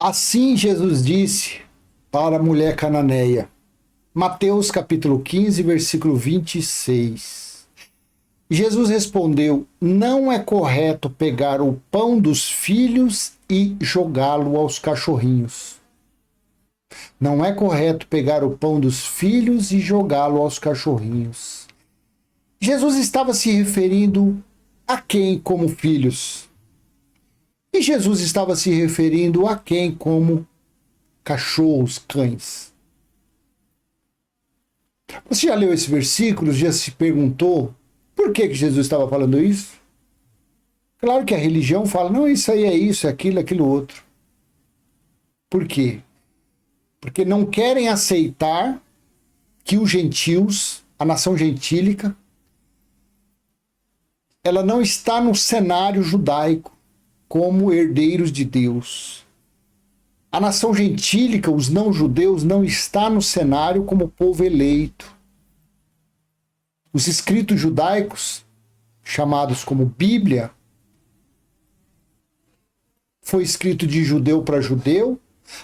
Assim Jesus disse para a mulher cananeia. Mateus capítulo 15, versículo 26. Jesus respondeu: não é correto pegar o pão dos filhos e jogá-lo aos cachorrinhos. Não é correto pegar o pão dos filhos e jogá-lo aos cachorrinhos. Jesus estava se referindo a quem como filhos? E Jesus estava se referindo a quem como cachorros, cães? Você já leu esse versículo? Já se perguntou por que Jesus estava falando isso? Claro que a religião fala, não, isso aí é isso, é aquilo, aquilo outro. Por quê? Porque não querem aceitar que os gentios, a nação gentílica, ela não está no cenário judaico como herdeiros de Deus. A nação gentílica, os não-judeus, não está no cenário como povo eleito. Os escritos judaicos, chamados como Bíblia, foi escrito de judeu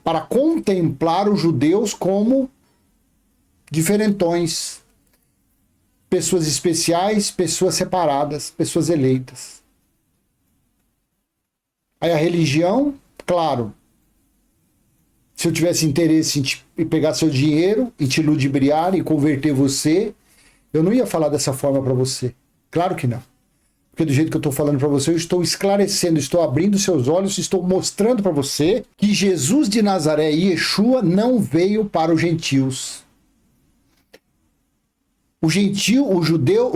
para contemplar os judeus como diferentões, pessoas especiais, pessoas separadas, pessoas eleitas. Aí a religião, claro, se eu tivesse interesse em pegar seu dinheiro e te ludibriar e converter você, eu não ia falar dessa forma para você. Claro que não. Porque do jeito que eu estou falando para você, eu estou esclarecendo, estou abrindo seus olhos, estou mostrando para você que Jesus de Nazaré e Yeshua não veio para os gentios. O gentio, o judeu,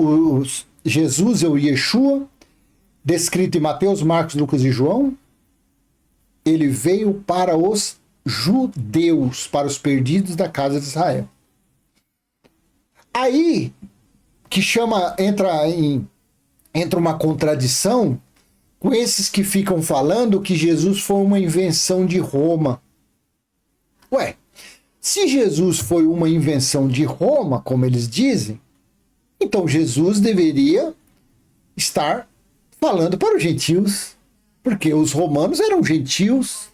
Jesus ou Yeshua, descrito em Mateus, Marcos, Lucas e João, ele veio para os judeus, para os perdidos da casa de Israel. Aí que entra uma contradição com esses que ficam falando que Jesus foi uma invenção de Roma. Ué, se Jesus foi uma invenção de Roma, como eles dizem, então Jesus deveria estar falando para os gentios, porque os romanos eram gentios.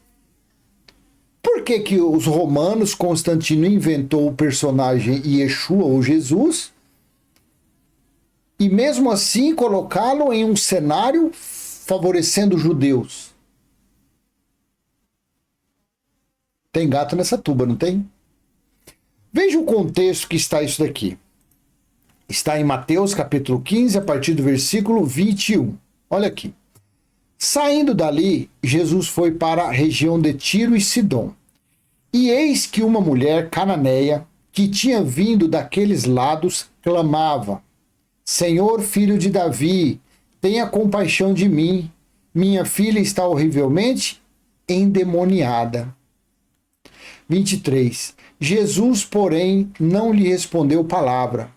Por que os romanos, Constantino inventou o personagem Yeshua ou Jesus, e mesmo assim colocá-lo em um cenário favorecendo os judeus? Tem gato nessa tuba, não tem? Veja o contexto que está isso daqui. Está em Mateus capítulo 15, a partir do versículo 21. Olha aqui. Saindo dali, Jesus foi para a região de Tiro e Sidom. E eis que uma mulher cananeia, que tinha vindo daqueles lados, clamava: Senhor, filho de Davi, tenha compaixão de mim. Minha filha está horrivelmente endemoniada. 23. Jesus, porém, não lhe respondeu palavra.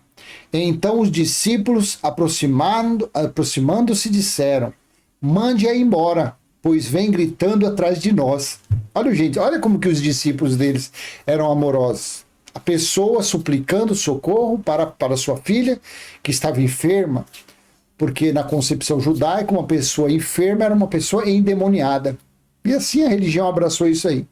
Então os discípulos, aproximando-se, disseram: mande-a embora, pois vem gritando atrás de nós. Olha, gente, olha como que os discípulos deles eram amorosos. A pessoa suplicando socorro para sua filha, que estava enferma, porque na concepção judaica, uma pessoa enferma era uma pessoa endemoniada. E assim a religião abraçou isso aí.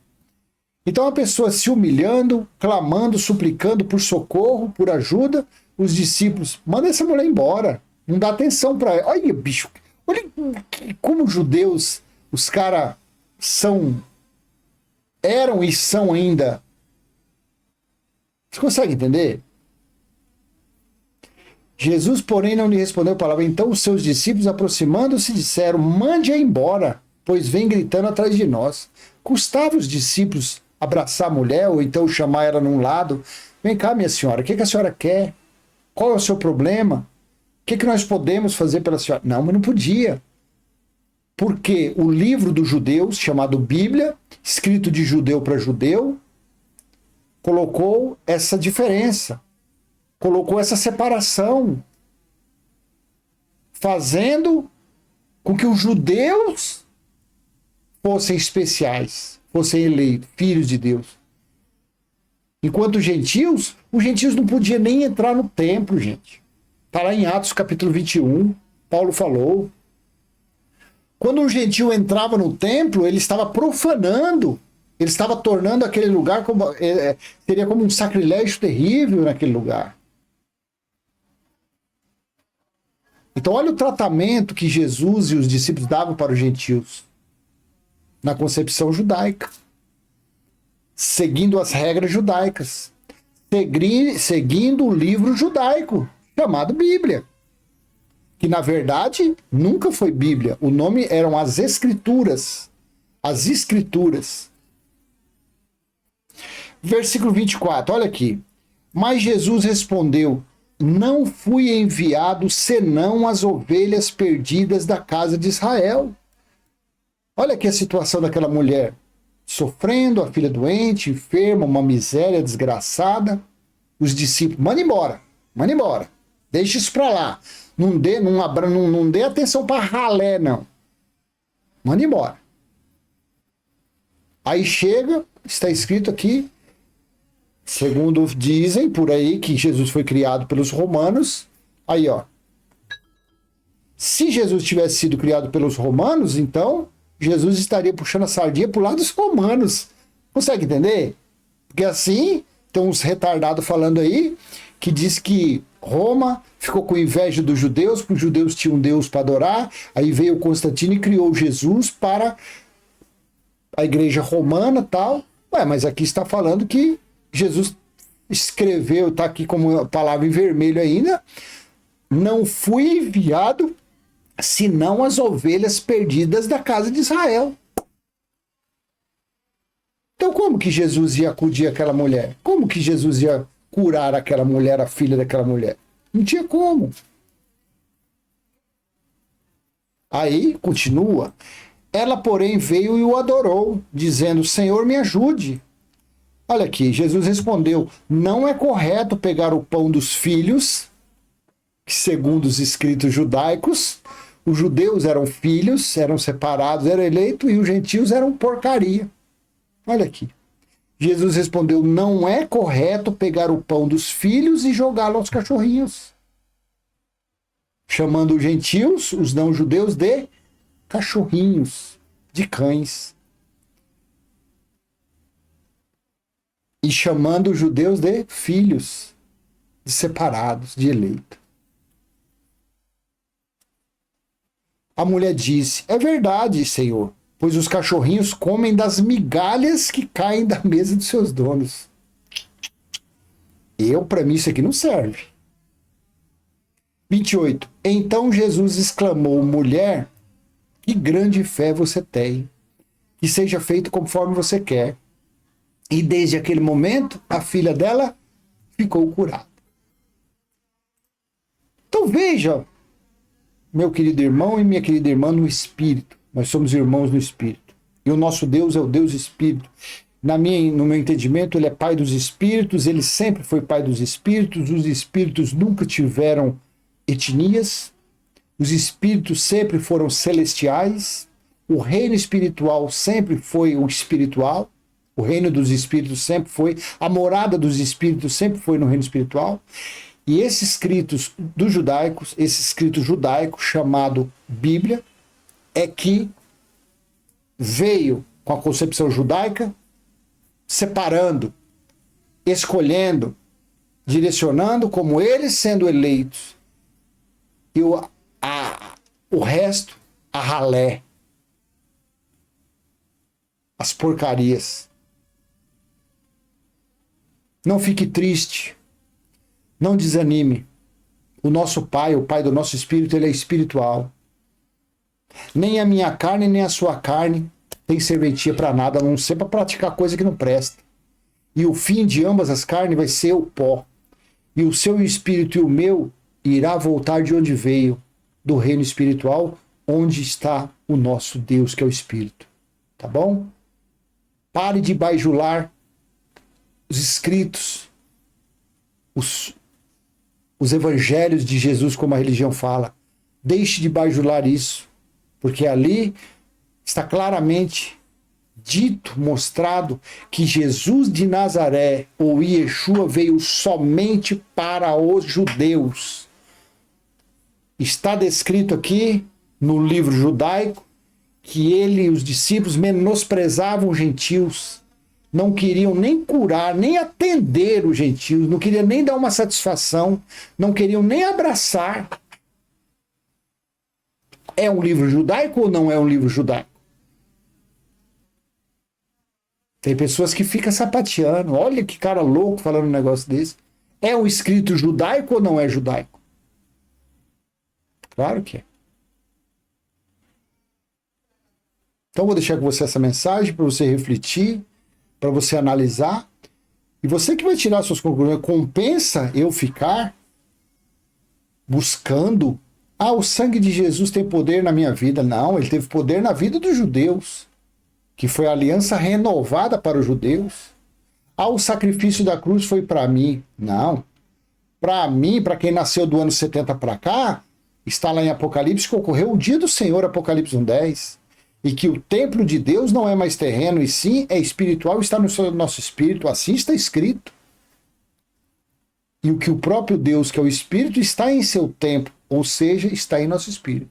Então a pessoa se humilhando, clamando, suplicando por socorro, por ajuda, os discípulos: manda essa mulher embora, não dá atenção para ela. Olha, bicho, olha como os judeus, os caras eram e são ainda. Você consegue entender? Jesus, porém, não lhe respondeu palavra. Então os seus discípulos, aproximando-se, disseram: mande-a embora, pois vem gritando atrás de nós. Custava os discípulos abraçar a mulher ou então chamar ela num lado: vem cá, minha senhora, o que a senhora quer? Qual é o seu problema? O que nós podemos fazer pela senhora? Não, mas não podia. Porque o livro dos judeus, chamado Bíblia, escrito de judeu para judeu, colocou essa diferença, colocou essa separação, fazendo com que os judeus fossem especiais, fossem eleitos, filhos de Deus. Enquanto os gentios não podiam nem entrar no templo, gente. Está lá em Atos capítulo 21, Paulo falou. Quando um gentio entrava no templo, ele estava profanando Ele estava tornando aquele lugar como seria como um sacrilégio terrível naquele lugar. Então olha o tratamento que Jesus e os discípulos davam para os gentios na concepção judaica, seguindo as regras judaicas, seguindo o livro judaico chamado Bíblia, que na verdade nunca foi Bíblia. O nome eram as Escrituras. As Escrituras. Versículo 24, olha aqui. Mas Jesus respondeu: não fui enviado senão as ovelhas perdidas da casa de Israel. Olha aqui a situação daquela mulher, sofrendo, a filha doente, enferma, uma miséria desgraçada. Os discípulos, manda embora, deixa isso pra lá. Não dê atenção pra ralé, não. Manda embora. Aí chega, está escrito aqui, segundo dizem por aí, que Jesus foi criado pelos romanos. Aí, ó. Se Jesus tivesse sido criado pelos romanos, então Jesus estaria puxando a sardinha pro lado dos romanos. Consegue entender? Porque assim, tem uns retardados falando aí, que diz que Roma ficou com inveja dos judeus, porque os judeus tinham um Deus para adorar. Aí veio Constantino e criou Jesus para a igreja romana e tal. Ué, mas aqui está falando que Jesus escreveu, está aqui como a palavra em vermelho ainda, não fui enviado senão as ovelhas perdidas da casa de Israel. Então como que Jesus ia acudir aquela mulher? Como que Jesus ia curar aquela mulher, a filha daquela mulher? Não tinha como. Aí, continua. Ela, porém, veio e o adorou, dizendo: Senhor, me ajude. Olha aqui, Jesus respondeu: não é correto pegar o pão dos filhos, que segundo os escritos judaicos, os judeus eram filhos, eram separados, eram eleitos, e os gentios eram porcaria. Olha aqui. Jesus respondeu: não é correto pegar o pão dos filhos e jogá-lo aos cachorrinhos, chamando os gentios, os não-judeus, de cachorrinhos, de cães. E chamando os judeus de filhos, de separados, de eleito. A mulher disse: é verdade, Senhor, pois os cachorrinhos comem das migalhas que caem da mesa dos seus donos. Para mim, isso aqui não serve. 28. Então Jesus exclamou: mulher, que grande fé você tem, que seja feito conforme você quer. E desde aquele momento, a filha dela ficou curada. Então veja, meu querido irmão e minha querida irmã, no Espírito. Nós somos irmãos no Espírito. E o nosso Deus é o Deus Espírito. No meu entendimento, ele é Pai dos Espíritos, ele sempre foi Pai dos Espíritos, os Espíritos nunca tiveram etnias, os Espíritos sempre foram celestiais, o reino espiritual sempre foi o espiritual, o reino dos Espíritos sempre foi, a morada dos Espíritos sempre foi no reino espiritual. E esses escritos dos judaicos, esse escrito judaico chamado Bíblia, é que veio com a concepção judaica, separando, escolhendo, direcionando como eles sendo eleitos. E o resto, a ralé, as porcarias. Não fique triste, não desanime. O nosso Pai, o Pai do nosso Espírito, ele é espiritual. Nem a minha carne, nem a sua carne tem serventia para nada, a não ser para praticar coisa que não presta. E o fim de ambas as carnes vai ser o pó. E o seu espírito e o meu irá voltar de onde veio, do reino espiritual, onde está o nosso Deus, que é o Espírito. Tá bom? Pare de bajular os escritos, os evangelhos de Jesus, como a religião fala. Deixe de bajular isso, porque ali está claramente dito, mostrado, que Jesus de Nazaré, ou Yeshua, veio somente para os judeus. Está descrito aqui no livro judaico que ele e os discípulos menosprezavam os gentios, não queriam nem curar, nem atender os gentios, não queriam nem dar uma satisfação, não queriam nem abraçar. É um livro judaico ou não é um livro judaico? Tem pessoas que ficam sapateando. Olha que cara louco falando um negócio desse. É um escrito judaico ou não é judaico? Claro que é. Então vou deixar com você essa mensagem para você refletir, para você analisar. E você que vai tirar suas conclusões. Compensa eu ficar buscando... o sangue de Jesus tem poder na minha vida. Não, ele teve poder na vida dos judeus, que foi a aliança renovada para os judeus. O sacrifício da cruz foi para mim. Não. Para mim, para quem nasceu do ano 70 para cá, está lá em Apocalipse que ocorreu o dia do Senhor, Apocalipse 1:10. E que o templo de Deus não é mais terreno, e sim é espiritual, está no nosso espírito. Assim está escrito. E o que o próprio Deus, que é o Espírito, está em seu templo, ou seja, está em nosso espírito.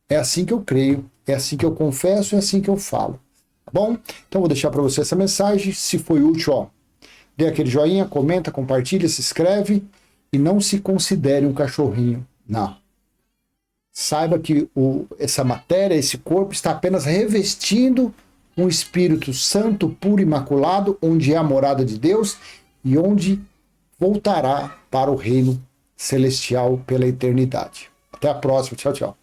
É assim que eu creio, é assim que eu confesso, é assim que eu falo. Tá bom? Então vou deixar para você essa mensagem. Se foi útil, dê aquele joinha, comenta, compartilha, se inscreve e não se considere um cachorrinho. Não. Saiba que essa matéria, esse corpo, está apenas revestindo um Espírito Santo, puro, imaculado, onde é a morada de Deus e onde voltará para o reino celestial pela eternidade. Até a próxima. Tchau, tchau.